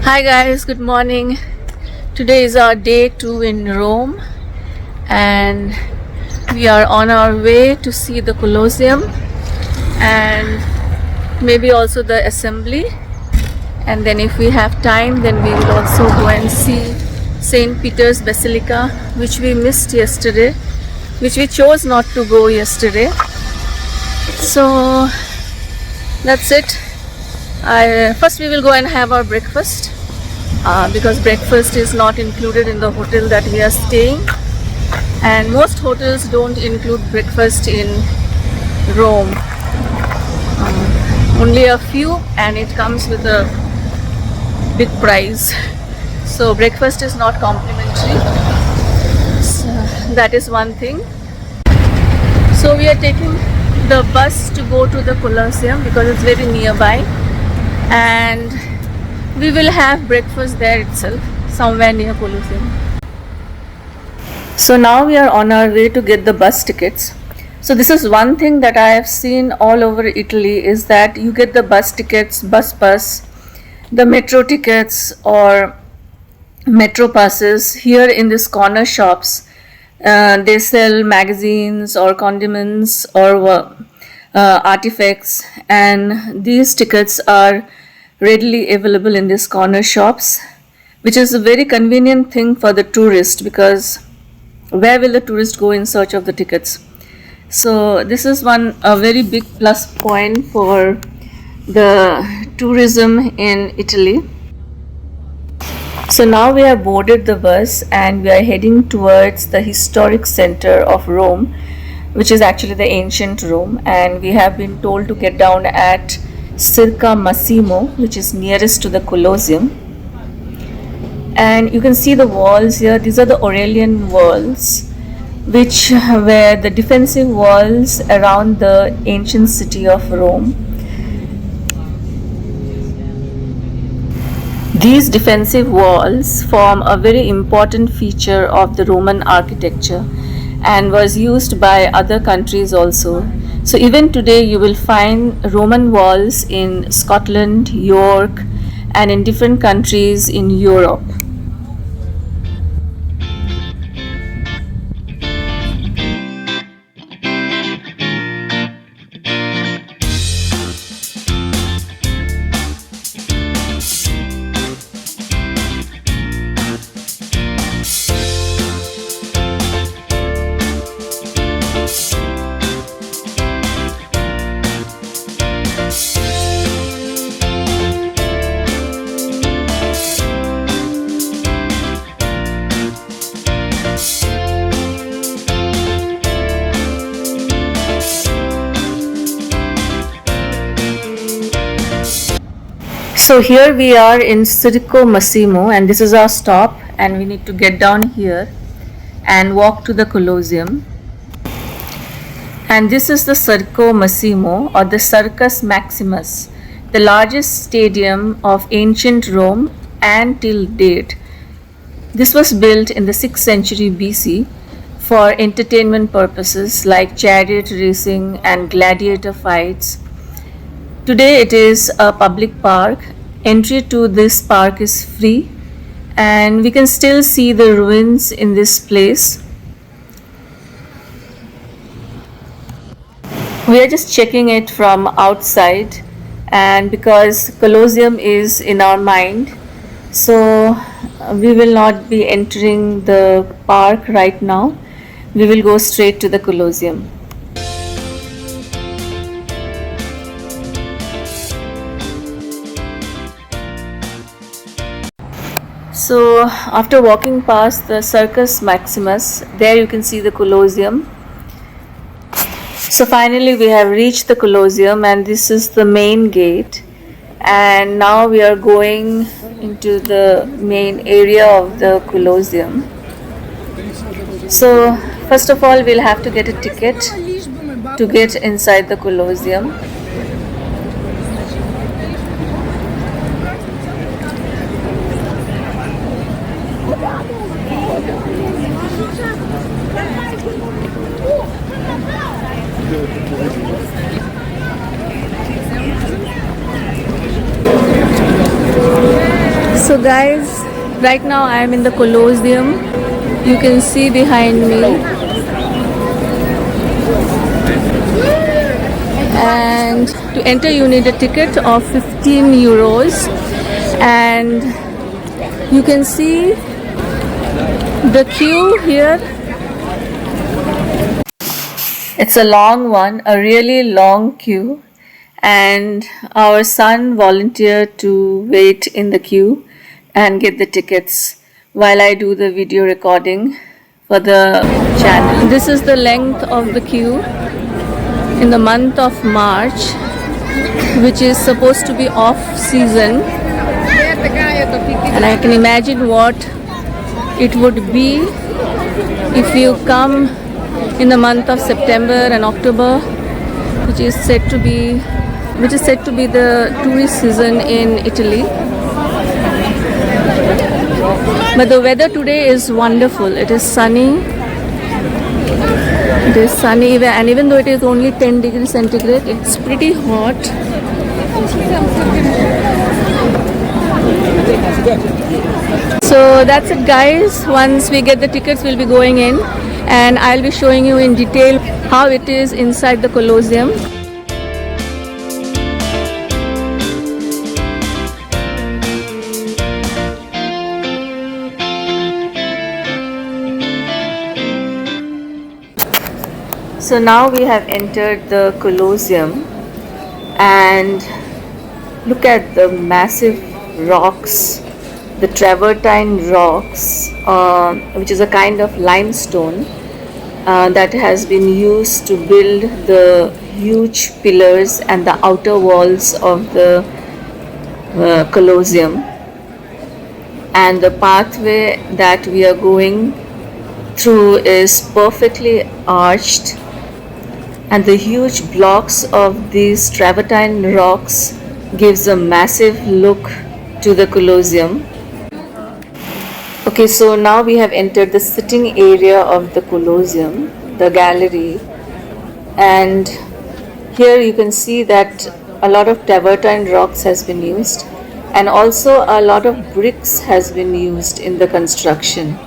Hi guys, good morning. Today is our day 2 in Rome and we are on our way to see the Colosseum and maybe also the assembly, and then if we have time then we will also go and see St. Peter's Basilica, which we missed yesterday, which we chose not to go yesterday. So that's it. First we will go and have our breakfast because breakfast is not included in the hotel that we are staying, and most hotels don't include breakfast in Rome. Only a few, and it comes with a big price. So breakfast is not complimentary. So that is one thing. So we are taking the bus to go to the Colosseum because it's very nearby, and we will have breakfast there itself, somewhere near Colosseum. So now we are on our way to get the bus tickets. So this is one thing that I have seen all over Italy, is that you get the bus tickets, bus pass, the metro tickets or metro passes here in these corner shops. They sell magazines or condiments or artifacts, and these tickets are readily available in these corner shops, which is a very convenient thing for the tourist, because where will the tourist go in search of the tickets? So this is a very big plus point for the tourism in Italy. So now we have boarded the bus and we are heading towards the historic center of Rome, which is actually the ancient Rome, and we have been told to get down at Circa Massimo, which is nearest to the Colosseum. And you can see the walls here. These are the Aurelian walls, which were the defensive walls around the ancient city of Rome. These defensive walls form a very important feature of the Roman architecture and was used by other countries also. So even today you will find Roman walls in Scotland, York, and in different countries in Europe. So here we are in Circo Massimo, and this is our stop, and we need to get down here and walk to the Colosseum. And this is the Circo Massimo, or the Circus Maximus, the largest stadium of ancient Rome and till date. This was built in the 6th century BC for entertainment purposes like chariot racing and gladiator fights. Today it is a public park. Entry to this park is free, and we can still see the ruins in this place. We are just checking it from outside, and because Colosseum is in our mind, so we will not be entering the park right now. We will go straight to the Colosseum. So after walking past the Circus Maximus, there you can see the Colosseum. So finally we have reached the Colosseum, and this is the main gate, and now we are going into the main area of the Colosseum. So first of all we'll have to get a ticket to get inside the Colosseum. So guys, right now I am in the Colosseum. You can see behind me. And to enter you need a ticket of 15 euros. And you can see the queue here. It's a long one, a really long queue. And our son volunteered to wait in the queue and get the tickets while I do the video recording for the channel. This is the length of the queue in the month of March, which is supposed to be off season, and I can imagine what it would be if you come in the month of September and October, which is said to be the tourist season in Italy. But the weather today is wonderful. It is sunny. It is sunny, and even though it is only 10 degrees centigrade, it's pretty hot. So that's it guys. Once we get the tickets, we'll be going in and I'll be showing you in detail how it is inside the Colosseum. So now we have entered the Colosseum and look at the massive rocks, the travertine rocks, which is a kind of limestone that has been used to build the huge pillars and the outer walls of the Colosseum. And the pathway that we are going through is perfectly arched, and the huge blocks of these travertine rocks gives a massive look to the Colosseum. Okay, so now we have entered the sitting area of the Colosseum, the gallery, and here you can see that a lot of travertine rocks has been used, and also a lot of bricks has been used in the construction.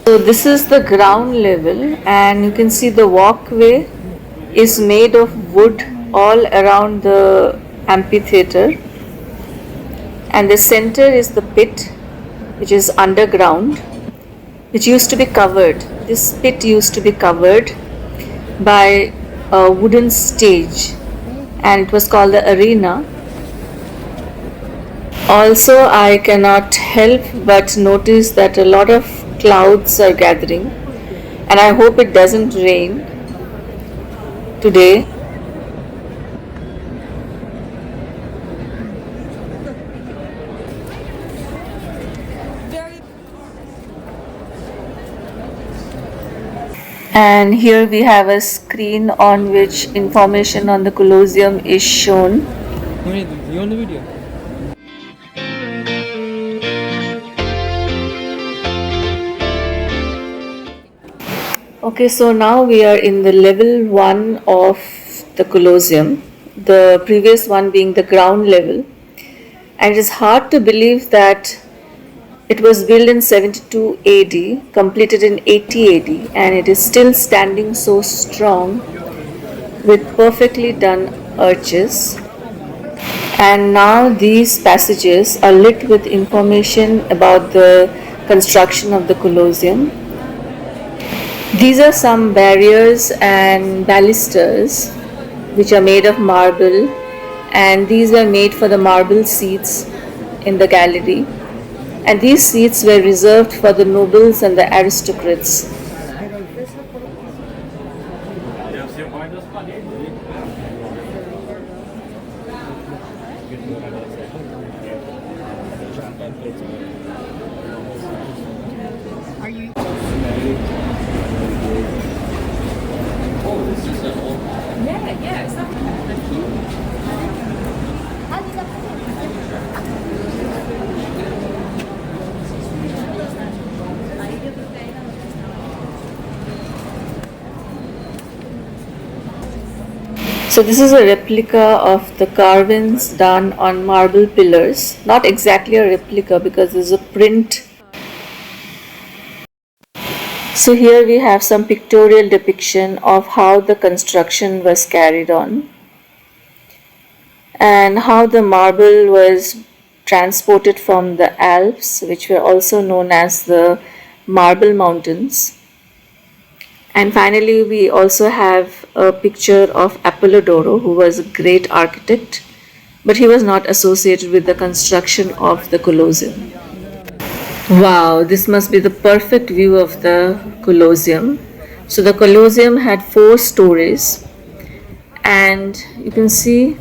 So this is the ground level, and you can see the walkway is made of wood all around the amphitheater, and the center is the pit, which is underground, which used to be covered. This pit used to be covered by a wooden stage, and it was called the arena. Also, I cannot help but notice that a lot of clouds are gathering, and I hope it doesn't rain today. And here we have a screen on which information on the Colosseum is shown. You on the video? Okay, so now we are in the level 1 of the Colosseum, the previous one being the ground level. And it is hard to believe that it was built in 72 AD, completed in 80 AD, and it is still standing so strong with perfectly done arches. And now these passages are lit with information about the construction of the Colosseum. These are some barriers and balusters which are made of marble, and these were made for the marble seats in the gallery, and these seats were reserved for the nobles and the aristocrats. So this is a replica of the carvings done on marble pillars. Not exactly a replica because this is a print. So here we have some pictorial depiction of how the construction was carried on and how the marble was transported from the Alps, which were also known as the Marble Mountains. And finally, we also have a picture of Apollodoro, who was a great architect, but he was not associated with the construction of the Colosseum. Wow, this must be the perfect view of the Colosseum. So the Colosseum had 4 stories, and you can see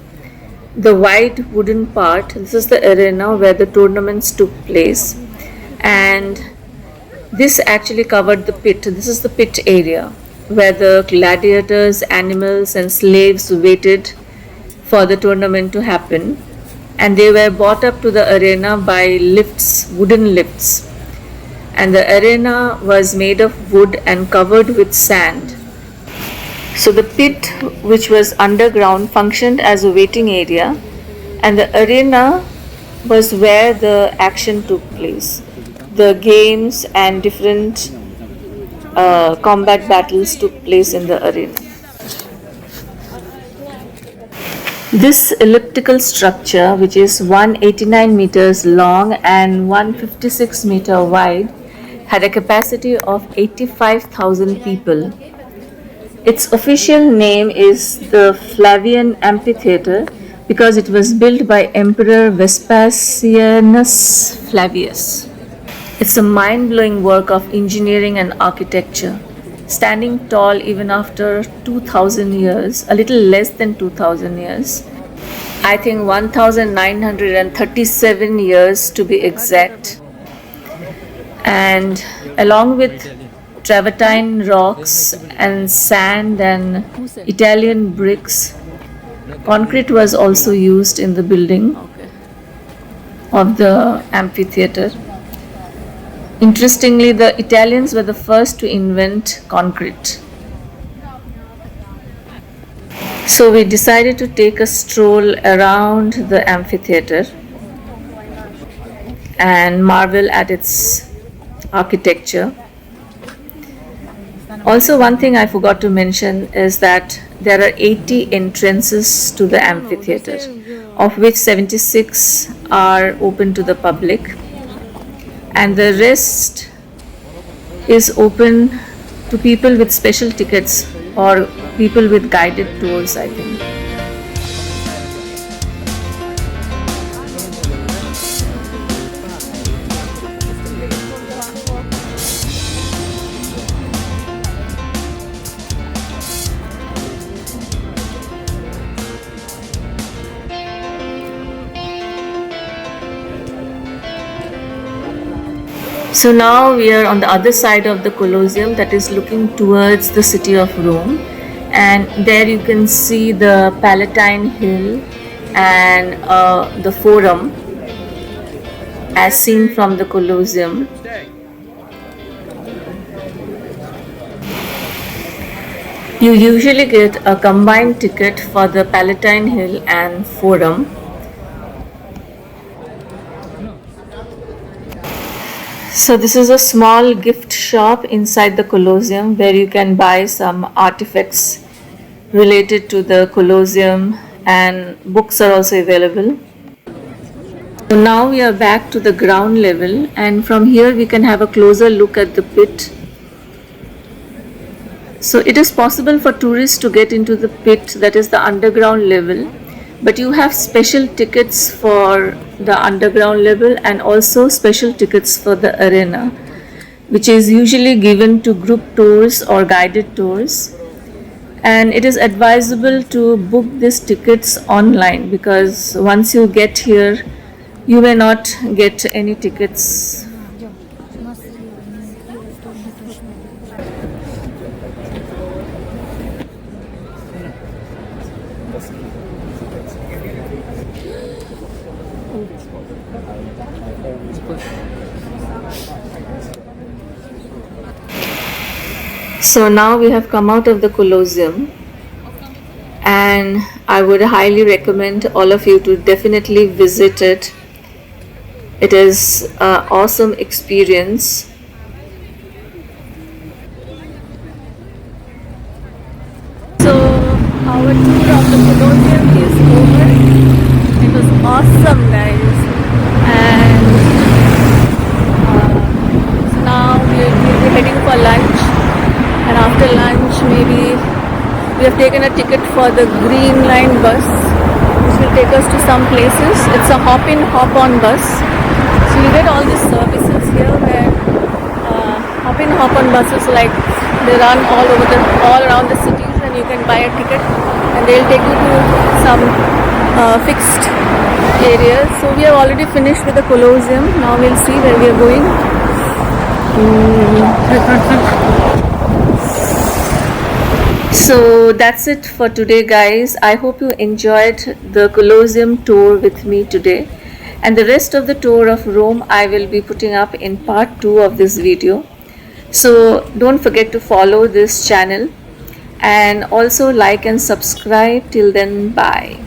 the wide wooden part. This is the arena where the tournaments took place, and this actually covered the pit. This is the pit area where the gladiators, animals, and slaves waited for the tournament to happen, and they were brought up to the arena by lifts, wooden lifts. And the arena was made of wood and covered with sand. So the pit, which was underground, functioned as a waiting area, and the arena was where the action took place. The games and different combat battles took place in the arena. This elliptical structure, which is 189 meters long and 156 meter wide, had a capacity of 85,000 people. Its official name is the Flavian Amphitheatre because it was built by Emperor Vespasianus Flavius. It's a mind-blowing work of engineering and architecture, standing tall even after 2,000 years, a little less than 2,000 years. I think 1,937 years to be exact. And along with travertine rocks and sand and Italian bricks, concrete was also used in the building of the amphitheater. Interestingly, the Italians were the first to invent concrete. So we decided to take a stroll around the amphitheater and marvel at its architecture. Also, one thing I forgot to mention is that there are 80 entrances to the amphitheater, of which 76 are open to the public, and the rest is open to people with special tickets or people with guided tours, I think. So now we are on the other side of the Colosseum, that is looking towards the city of Rome, and there you can see the Palatine Hill and the Forum as seen from the Colosseum. You usually get a combined ticket for the Palatine Hill and Forum. So this is a small gift shop inside the Colosseum where you can buy some artifacts related to the Colosseum, and books are also available. So now we are back to the ground level, and from here we can have a closer look at the pit. So it is possible for tourists to get into the pit, that is the underground level, but you have special tickets for the underground level and also special tickets for the arena, which is usually given to group tours or guided tours. And it is advisable to book these tickets online because once you get here, you may not get any tickets. So now we have come out of the Colosseum, and I would highly recommend all of you to definitely visit it. It is an awesome experience. So our tour of the Colosseum is over. It was awesome, guys, and so now we'll be heading for lunch, and after lunch maybe we have taken a ticket for the Green Line bus, which will take us to some places. It's a hop-in, hop-on bus. So you get all these services here where hop-in, hop-on buses, like they run all around the cities, and you can buy a ticket and they'll take you to some fixed areas. So we have already finished with the Colosseum. Now we'll see where we are going. So that's it for today, guys. I hope you enjoyed the Colosseum tour with me today, and the rest of the tour of Rome I will be putting up in part 2 of this video. So don't forget to follow this channel and also like and subscribe. Till then, bye.